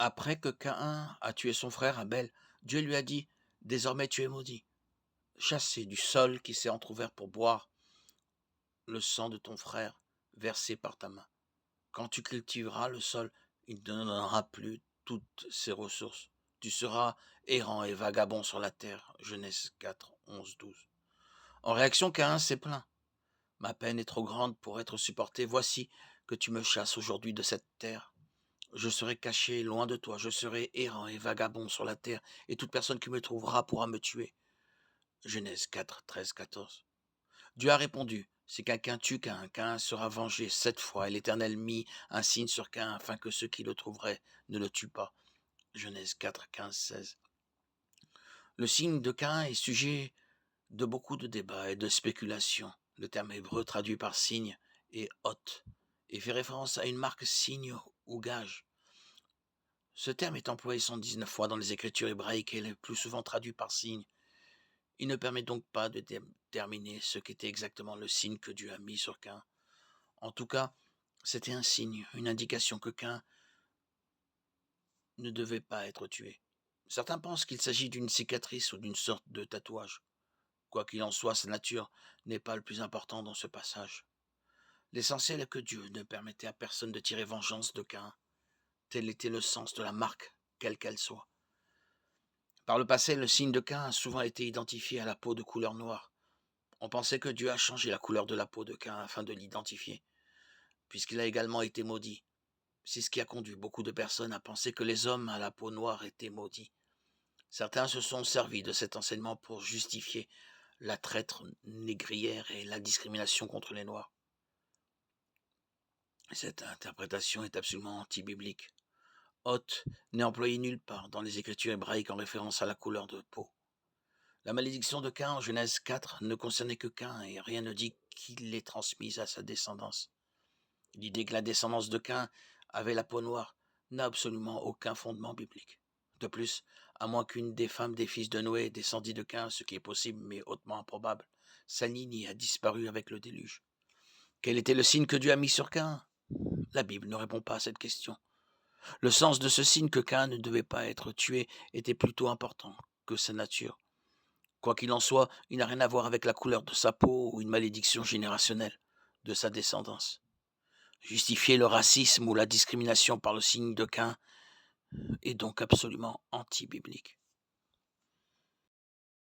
Après que Caïn a tué son frère Abel, Dieu lui a dit: «Désormais tu es maudit, chassé du sol qui s'est entrouvert pour boire le sang de ton frère versé par ta main. Quand tu cultiveras le sol, il ne te donnera plus toutes ses ressources. Tu seras errant et vagabond sur la terre.» Genèse 4, 11, 12. En réaction, Caïn s'est plaint: «Ma peine est trop grande pour être supportée. Voici que tu me chasses aujourd'hui de cette terre. Je serai caché loin de toi, je serai errant et vagabond sur la terre, et toute personne qui me trouvera pourra me tuer.» Genèse 4, 13, 14. Dieu a répondu: «Si quelqu'un tue Caïn, Caïn sera vengé 7 fois, et l'Éternel mit un signe sur Caïn afin que ceux qui le trouveraient ne le tuent pas.» Genèse 4, 15, 16. Le signe de Caïn est sujet de beaucoup de débats et de spéculations. Le terme hébreu traduit par signe est hôte et fait référence à une marque, signe ou gage. Ce terme est employé 119 fois dans les écritures hébraïques et est le plus souvent traduit par signe. Il ne permet donc pas de déterminer ce qu'était exactement le signe que Dieu a mis sur Caïn. En tout cas, c'était un signe, une indication que Caïn ne devait pas être tué. Certains pensent qu'il s'agit d'une cicatrice ou d'une sorte de tatouage. Quoi qu'il en soit, sa nature n'est pas le plus important dans ce passage. L'essentiel est que Dieu ne permettait à personne de tirer vengeance de Caïn. Tel était le sens de la marque, quelle qu'elle soit. Par le passé, le signe de Caïn a souvent été identifié à la peau de couleur noire. On pensait que Dieu a changé la couleur de la peau de Caïn afin de l'identifier, puisqu'il a également été maudit. C'est ce qui a conduit beaucoup de personnes à penser que les hommes à la peau noire étaient maudits. Certains se sont servis de cet enseignement pour justifier la traite négrière et la discrimination contre les Noirs. Cette interprétation est absolument anti-biblique. Hôte n'est employé nulle part dans les écritures hébraïques en référence à la couleur de peau. La malédiction de Caïn en Genèse 4 ne concernait que Caïn et rien ne dit qu'il l'ait transmise à sa descendance. L'idée que la descendance de Caïn avait la peau noire n'a absolument aucun fondement biblique. De plus, à moins qu'une des femmes des fils de Noé descendit de Caïn, ce qui est possible mais hautement improbable, sa lignée a disparu avec le déluge. Quel était le signe que Dieu a mis sur Caïn? La Bible ne répond pas à cette question. Le sens de ce signe que Caïn ne devait pas être tué était plutôt important que sa nature. Quoi qu'il en soit, il n'a rien à voir avec la couleur de sa peau ou une malédiction générationnelle de sa descendance. Justifier le racisme ou la discrimination par le signe de Caïn est donc absolument anti-biblique.